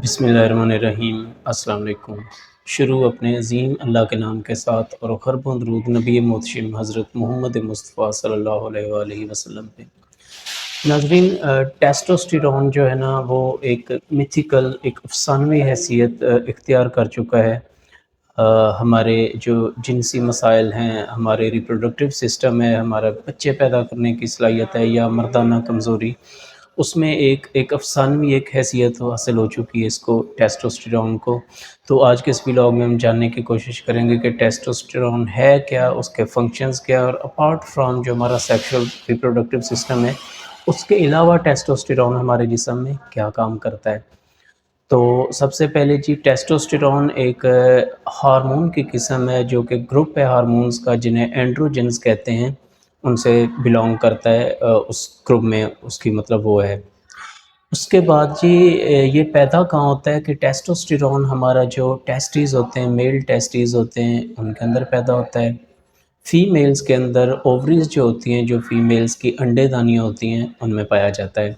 بسم اللہ الرحمن الرحیم۔ السلام علیکم۔ شروع اپنے عظیم اللہ کے نام کے ساتھ اور خرب درود نبی محتشم حضرت محمد مصطفیٰ صلی اللہ علیہ وآلہ وسلم پہ۔ ناظرین، ٹیسٹوسٹیرون جو ہے نا وہ ایک میتھیکل، ایک افسانوی حیثیت اختیار کر چکا ہے۔ ہمارے جو جنسی مسائل ہیں، ہمارے ریپروڈکٹیو سسٹم ہے، ہمارا بچے پیدا کرنے کی صلاحیت ہے یا مردانہ کمزوری، اس میں ایک افسانوی ایک حیثیت حاصل ہو چکی ہے اس کو، ٹیسٹوسٹیرون کو۔ تو آج کے اس ولاگ میں ہم جاننے کی کوشش کریں گے کہ ٹیسٹوسٹیرون ہے کیا، اس کے فنکشنز کیا، اور اپارٹ فرام جو ہمارا سیکشل ریپروڈکٹیو سسٹم ہے، اس کے علاوہ ٹیسٹوسٹیرون ہمارے جسم میں کیا کام کرتا ہے۔ تو سب سے پہلے جی، ٹیسٹوسٹیرون ایک ہارمون کی قسم ہے جو کہ گروپ ہے ہارمونز کا، جنہیں اینڈروجنز کہتے ہیں، ان سے بلانگ کرتا ہے اس گروپ میں، اس کی مطلب وہ ہے۔ اس کے بعد جی یہ پیدا کہاں ہوتا ہے کہ ٹیسٹوسٹیرون ہمارا جو ٹیسٹیز ہوتے ہیں، میل ٹیسٹیز ہوتے ہیں، ان کے اندر پیدا ہوتا ہے۔ فیمیلز کے اندر اووریز جو ہوتی ہیں، جو فیمیلز کی انڈے دانیاں ہوتی ہیں، ان میں پایا جاتا ہے۔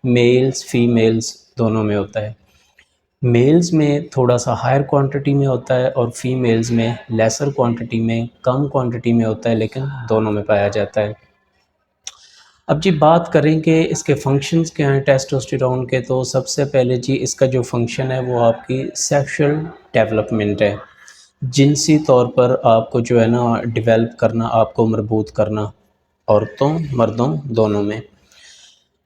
میلز فیمیلز دونوں میں ہوتا ہے۔ میلز میں تھوڑا سا ہائر کوانٹٹی میں ہوتا ہے اور فیمیلز میں لیسر کوانٹٹی میں، کم کوانٹٹی میں ہوتا ہے، لیکن دونوں میں پایا جاتا ہے۔ اب جی بات کریں کہ اس کے فنکشنز کیا ہیں ٹیسٹوسٹیرون کے، تو سب سے پہلے جی اس کا جو فنکشن ہے وہ آپ کی سیکشل ڈیولپمنٹ ہے، جنسی طور پر آپ کو جو ہے نا ڈیولپ کرنا، آپ کو مربوط کرنا، عورتوں مردوں دونوں میں۔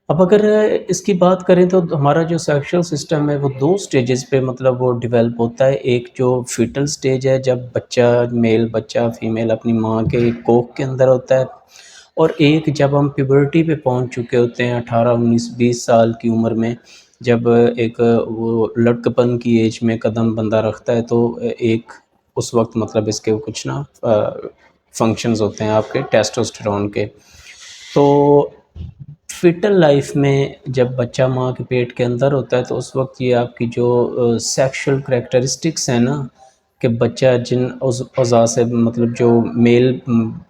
اب اگر اس کی بات کریں تو ہمارا جو سیکشل سسٹم ہے وہ دو سٹیجز پہ مطلب وہ ڈیولپ ہوتا ہے۔ ایک جو فیٹل سٹیج ہے، جب بچہ میل بچہ فیمیل اپنی ماں کے کوکھ کے اندر ہوتا ہے، اور ایک جب ہم پیبرٹی پہ پہنچ چکے ہوتے ہیں 18 19 20 سال کی عمر میں، جب ایک وہ لڑکپن کی ایج میں قدم بندہ رکھتا ہے، تو ایک اس وقت مطلب اس کے کچھ نا فنکشنز ہوتے ہیں آپ کے ٹیسٹوسٹیرون کے۔ تو فیٹل لائف میں جب بچہ ماں کے پیٹ کے اندر ہوتا ہے تو اس وقت یہ آپ کی جو سیکشل کریکٹرسٹکس ہیں نا، کہ بچہ جن اعضاء سے مطلب جو میل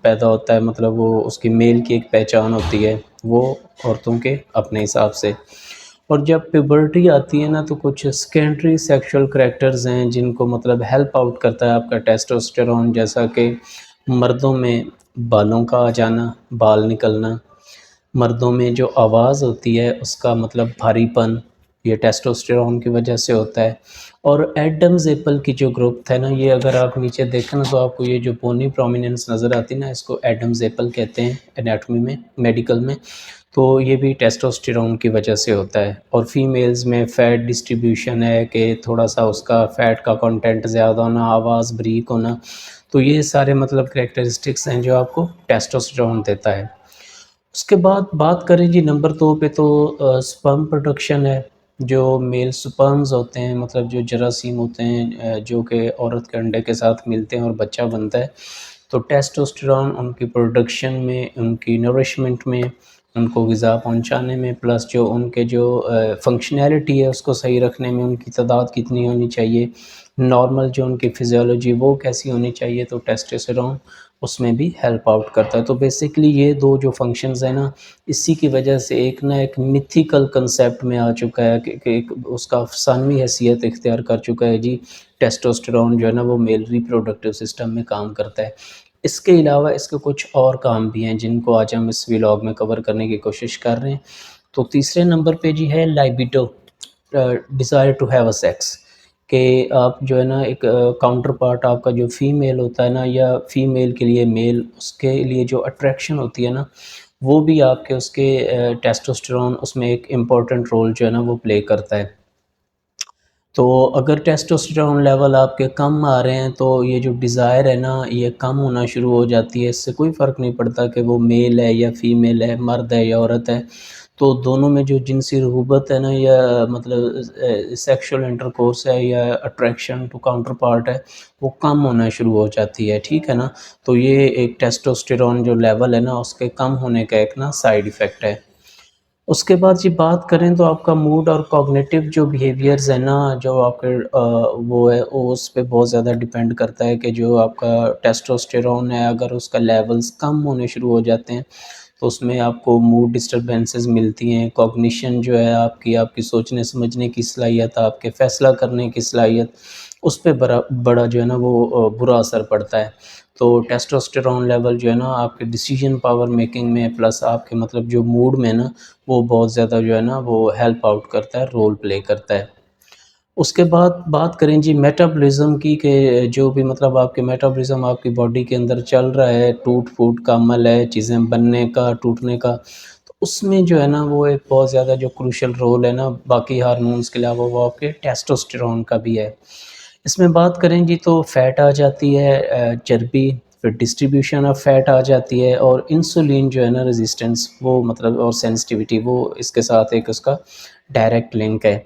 پیدا ہوتا ہے، مطلب وہ اس کی میل کی ایک پہچان ہوتی ہے، وہ عورتوں کے اپنے حساب سے۔ اور جب پیبرٹی آتی ہے نا تو کچھ سیکنڈری سیکشل کریکٹرز ہیں جن کو مطلب ہیلپ آؤٹ کرتا ہے آپ کا ٹیسٹوسٹیرون، جیسا کہ مردوں میں بالوں کا آ جانا، بال نکلنا، مردوں میں جو آواز ہوتی ہے اس کا مطلب بھاری پن، یہ ٹیسٹوسٹیرون کی وجہ سے ہوتا ہے۔ اور ایڈمز ایپل کی جو گروپ تھا نا، یہ اگر آپ نیچے دیکھیں نا تو آپ کو یہ جو بونی پرومیننس نظر آتی نا، اس کو ایڈمز ایپل کہتے ہیں انیٹمی میں، میڈیکل میں، تو یہ بھی ٹیسٹوسٹیرون کی وجہ سے ہوتا ہے۔ اور فیمیلز میں فیٹ ڈسٹریبیوشن ہے کہ تھوڑا سا اس کا فیٹ کا کنٹینٹ زیادہ ہونا، آواز بریک ہونا، تو یہ سارے مطلب کریکٹرسٹکس ہیں جو آپ کو ٹیسٹوسٹیرون دیتا ہے۔ اس کے بعد بات کریں جی نمبر 2 پہ، تو سپرم پروڈکشن ہے۔ جو میل سپرمز ہوتے ہیں، مطلب جو جراثیم ہوتے ہیں جو کہ عورت کے انڈے کے ساتھ ملتے ہیں اور بچہ بنتا ہے، تو ٹیسٹوسٹیرون ان کی پروڈکشن میں، ان کی نورشمنٹ میں، ان کو غذا پہنچانے میں، پلس جو ان کے جو فنکشنالٹی ہے اس کو صحیح رکھنے میں، ان کی تعداد کتنی ہونی چاہیے، نارمل جو ان کی فزیولوجی وہ کیسی ہونی چاہیے، تو ٹیسٹوسٹیرون اس میں بھی ہیلپ آؤٹ کرتا ہے۔ تو بیسیکلی یہ دو جو فنکشنز ہیں نا، اسی کی وجہ سے ایک نا ایک میتھیکل کنسیپٹ میں آ چکا ہے کہ ایک اس کا افسانوی حیثیت اختیار کر چکا ہے جی، ٹیسٹوسٹیرون جو ہے نا وہ میل ریپروڈکٹیو سسٹم میں کام کرتا ہے۔ اس کے علاوہ اس کے کچھ اور کام بھی ہیں جن کو آج ہم اس ولاگ میں کور کرنے کی کوشش کر رہے ہیں۔ تو تیسرے نمبر پہ جی ہے libido, desire to have a sex, کہ آپ جو ہے نا ایک کاؤنٹر پارٹ آپ کا جو فیمیل ہوتا ہے نا، یا فیمیل کے لیے میل، اس کے لیے جو اٹریکشن ہوتی ہے نا، وہ بھی آپ کے اس کے ٹیسٹوسٹیرون اس میں ایک امپورٹنٹ رول جو ہے نا وہ پلے کرتا ہے۔ تو اگر ٹیسٹوسٹیرون لیول آپ کے کم آ رہے ہیں تو یہ جو ڈیزائر ہے نا یہ کم ہونا شروع ہو جاتی ہے۔ اس سے کوئی فرق نہیں پڑتا کہ وہ میل ہے یا فیمیل ہے، مرد ہے یا عورت ہے، تو دونوں میں جو جنسی رغبت ہے نا، یا مطلب سیکشل انٹرکورس ہے یا اٹریکشن ٹو کاؤنٹر پارٹ ہے، وہ کم ہونا شروع ہو جاتی ہے، ٹھیک ہے نا۔ تو یہ ایک ٹیسٹوسٹیرون جو لیول ہے نا اس کے کم ہونے کا ایک نا سائیڈ ایفیکٹ ہے۔ اس کے بعد جی بات کریں تو آپ کا موڈ اور کوگنیٹیو جو بیہیویئرز ہیں نا، جو آپ کے وہ ہے، وہ اس پہ بہت زیادہ ڈیپینڈ کرتا ہے کہ جو آپ کا ٹیسٹوسٹیرون ہے، اگر اس کا لیولز کم ہونے شروع ہو جاتے ہیں تو اس میں آپ کو موڈ ڈسٹربینسز ملتی ہیں، کوگنیشن جو ہے آپ کی سوچنے سمجھنے کی صلاحیت، آپ کے فیصلہ کرنے کی صلاحیت، اس پہ بڑا جو ہے نا وہ برا اثر پڑتا ہے۔ تو ٹیسٹوسٹیرون لیول جو ہے نا آپ کے ڈیسیجن پاور میکنگ میں، پلس آپ کے مطلب جو موڈ میں نا وہ بہت زیادہ جو ہے نا وہ ہیلپ آؤٹ کرتا ہے، رول پلے کرتا ہے۔ اس کے بعد بات کریں جی میٹابولزم کی، کہ جو بھی مطلب آپ کے میٹابولزم آپ کی باڈی کے اندر چل رہا ہے، ٹوٹ پھوٹ کا عمل ہے، چیزیں بننے کا، ٹوٹنے کا، تو اس میں جو ہے نا وہ ایک بہت زیادہ جو کروشل رول ہے نا باقی ہارمونز کے علاوہ وہ آپ کے ٹیسٹوسٹیرون کا بھی ہے۔ اس میں بات کریں جی تو فیٹ آ جاتی ہے، چربی، پھر ڈسٹریبیوشن آف فیٹ آ جاتی ہے، اور انسولین جو ہے نا ریزسٹنس وہ مطلب اور سینسٹیوٹی وہ اس کے ساتھ ایک اس کا ڈائریکٹ لنک ہے۔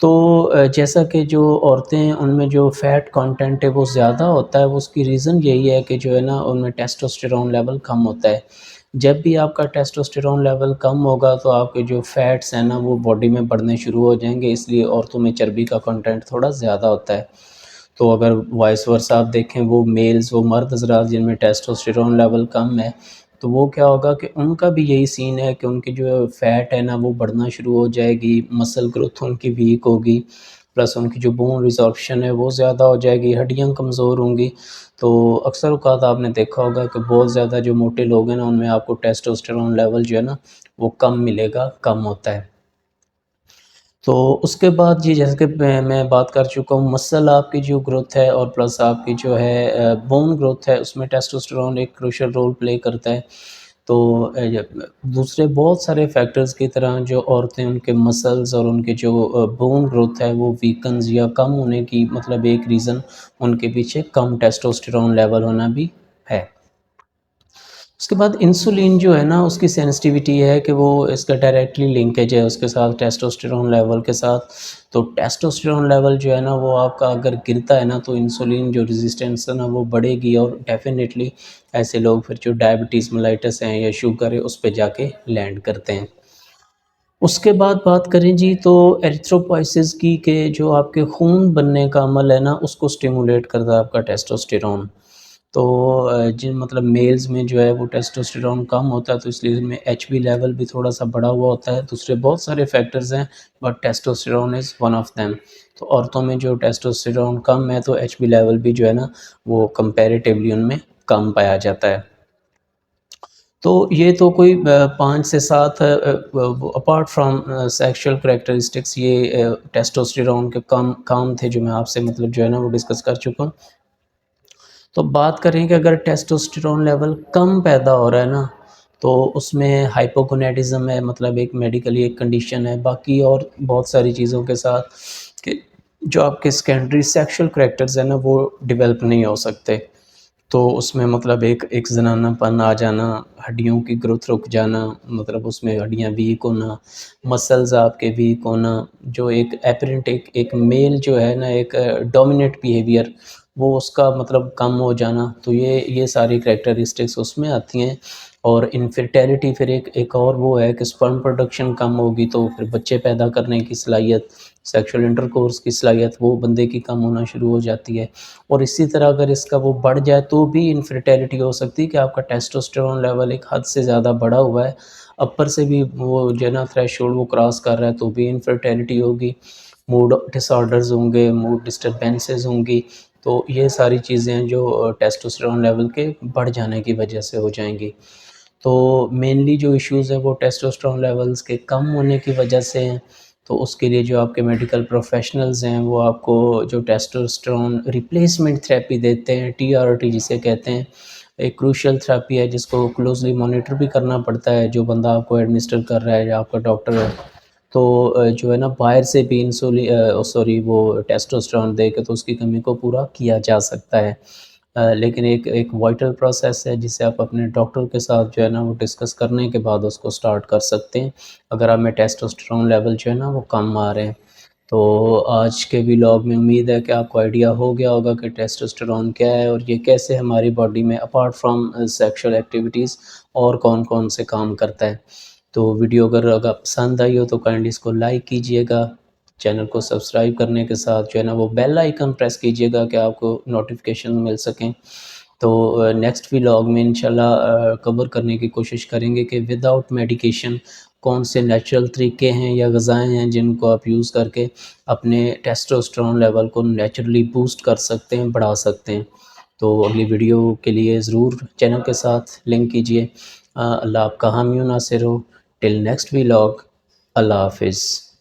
تو جیسا کہ جو عورتیں ہیں ان میں جو فیٹ کانٹینٹ ہے وہ زیادہ ہوتا ہے، وہ اس کی ریزن یہی ہے کہ جو ہے نا ان میں ٹیسٹوسٹیرون لیول کم ہوتا ہے۔ جب بھی آپ کا ٹیسٹوسٹیرون لیول کم ہوگا تو آپ کے جو فیٹس ہیں نا وہ باڈی میں بڑھنے شروع ہو جائیں گے، اس لیے عورتوں میں چربی کا کنٹینٹ تھوڑا زیادہ ہوتا ہے۔ تو اگر وائس ورسا آپ دیکھیں وہ میلز، وہ مرد حضرات جن میں ٹیسٹوسٹیرون لیول کم ہے، تو وہ کیا ہوگا کہ ان کا بھی یہی سین ہے کہ ان کی جو فیٹ ہے نا وہ بڑھنا شروع ہو جائے گی، مسل گروتھ ان کی ویک ہوگی، پلس ان کی جو بون ریزارپشن ہے وہ زیادہ ہو جائے گی، ہڈیاں کمزور ہوں گی۔ تو اکثر اوقات آپ نے دیکھا ہوگا کہ بہت زیادہ جو موٹے لوگ ہیں نا ان میں آپ کو ٹیسٹوسٹیرون لیول جو ہے نا وہ کم ملے گا، کم ہوتا ہے۔ تو اس کے بعد جی جیسے کہ میں بات کر چکا ہوں، مسل آپ کی جو گروتھ ہے اور پلس آپ کی جو ہے بون گروتھ ہے، اس میں ٹیسٹوسٹیرون ایک کروشل رول پلے کرتا ہے۔ تو دوسرے بہت سارے فیکٹرز کی طرح جو عورتیں ان کے مسلز اور ان کے جو بون گروتھ ہے وہ ویکنز یا کم ہونے کی مطلب ایک ریزن ان کے پیچھے کم ٹیسٹوسٹیرون لیول ہونا بھی ہے۔ اس کے بعد انسولین جو ہے نا اس کی سینسٹیوٹی ہے کہ وہ اس کا ڈائریکٹلی لنکیج ہے اس کے ساتھ ٹیسٹوسٹیرون لیول کے ساتھ۔ تو ٹیسٹوسٹیرون لیول جو ہے نا وہ آپ کا اگر گرتا ہے نا تو انسولین جو ریزسٹنس ہے نا وہ بڑھے گی، اور ڈیفینیٹلی ایسے لوگ پھر جو ڈائبٹیز ملائٹس ہیں یا شوگر ہے اس پہ جا کے لینڈ کرتے ہیں۔ اس کے بعد بات کریں جی تو ایریتھروپوائسس کی، کہ جو آپ کے خون بننے کا عمل ہے نا اس کو سٹیمولیٹ کرتا ہے آپ کا ٹیسٹوسٹیرون۔ تو جن مطلب میلز میں جو ہے وہ ٹیسٹوسٹیرون کم ہوتا ہے تو اس لیے ان میں ایچ بی لیول بھی تھوڑا سا بڑا ہوا ہوتا ہے۔ دوسرے بہت سارے فیکٹرز ہیں but testosterone is one of them. تو عورتوں میں جو ٹیسٹوسٹیرون کم ہے تو ایچ بی لیول بھی جو ہے نا وہ کمپیریٹیولی ان میں کم پایا جاتا ہے۔ تو یہ تو کوئی 5 سے 7 اپارٹ فرام سیکشل کریکٹرسٹکس یہ ٹیسٹوسٹیرون کے کام تھے جو میں آپ سے مطلب جو ہے نا وہ ڈسکس کر چکا ہوں۔ تو بات کریں کہ اگر ٹیسٹوسٹیرون لیول کم پیدا ہو رہا ہے نا تو اس میں ہائپوگونیڈزم ہے، مطلب ایک میڈیکلی ایک کنڈیشن ہے، باقی اور بہت ساری چیزوں کے ساتھ کہ جو آپ کے سیکنڈری سیکشل کریکٹرز ہیں نا وہ ڈیولپ نہیں ہو سکتے۔ تو اس میں مطلب ایک زنانہ پن آ جانا، ہڈیوں کی گروتھ رک جانا، مطلب اس میں ہڈیاں ویک ہونا، مسلز آپ کے ویک ہونا، جو ایک ایپرنٹ ایک میل جو ہے نا ایک ڈومینیٹ بیہیویئر وہ اس کا مطلب کم ہو جانا، تو یہ ساری کریکٹرسٹکس اس میں آتی ہیں۔ اور انفرٹیلٹی پھر ایک اور وہ ہے کہ سپرم پروڈکشن کم ہوگی تو پھر بچے پیدا کرنے کی صلاحیت، سیکشل انٹرکورس کی صلاحیت وہ بندے کی کم ہونا شروع ہو جاتی ہے۔ اور اسی طرح اگر اس کا وہ بڑھ جائے تو بھی انفرٹیلٹی ہو سکتی ہے کہ آپ کا ٹیسٹوسٹیرون لیول ایک حد سے زیادہ بڑھا ہوا ہے، اپر سے بھی وہ جو ہے نا تھریش ہولڈ وہ کراس کر رہا ہے تو بھی انفرٹیلٹی ہوگی، موڈ ڈس آرڈرز ہوں گے، موڈ ڈسٹربینسز ہوں گی۔ تو یہ ساری چیزیں جو ٹیسٹوسٹیرون لیول کے بڑھ جانے کی وجہ سے ہو جائیں گی۔ تو مینلی جو ایشوز ہیں وہ ٹیسٹوسٹیرون لیولز کے کم ہونے کی وجہ سے ہیں۔ تو اس کے لیے جو آپ کے میڈیکل پروفیشنلز ہیں وہ آپ کو جو ٹیسٹوسٹیرون ریپلیسمنٹ تھراپی دیتے ہیں، ٹی آر ٹی جسے کہتے ہیں، ایک کروشل تھراپی ہے جس کو کلوزلی مانیٹر بھی کرنا پڑتا ہے، جو بندہ آپ کو ایڈمنسٹر کر رہا ہے یا آپ کا ڈاکٹر ہے تو جو ہے نا باہر سے بھی وہ ٹیسٹوسٹیرون دے کے تو اس کی کمی کو پورا کیا جا سکتا ہے۔ لیکن ایک وائٹل پروسیس ہے جسے آپ اپنے ڈاکٹر کے ساتھ جو ہے نا وہ ڈسکس کرنے کے بعد اس کو سٹارٹ کر سکتے ہیں اگر آپ میں ٹیسٹوسٹیرون لیول جو ہے نا وہ کم آ رہے ہیں۔ تو آج کے ولاگ میں امید ہے کہ آپ کو آئیڈیا ہو گیا ہوگا کہ ٹیسٹوسٹیرون کیا ہے اور یہ کیسے ہماری باڈی میں اپارٹ فرام سیکشل ایکٹیویٹیز اور کون کون سے کام کرتا ہے۔ تو ویڈیو اگر پسند آئی ہو تو کائنڈلی اس کو لائک کیجئے گا، چینل کو سبسکرائب کرنے کے ساتھ جو ہے نا وہ بیل آئیکن پریس کیجئے گا کہ آپ کو نوٹیفیکیشن مل سکیں تو نیکسٹ ولاگ میں انشاءاللہ کور کرنے کی کوشش کریں گے کہ ود آؤٹ میڈیکیشن کون سے نیچرل طریقے ہیں یا غذائیں ہیں جن کو آپ یوز کر کے اپنے ٹیسٹوسٹرون لیول کو نیچرلی بوسٹ کر سکتے ہیں، بڑھا سکتے ہیں۔ تو اگلی ویڈیو کے لیے ضرور چینل کے ساتھ لنک کیجئے۔ اللہ آپ کا حامی و ناصر ہو۔ ٹل نیکسٹ ولاگ، اللہ حافظ۔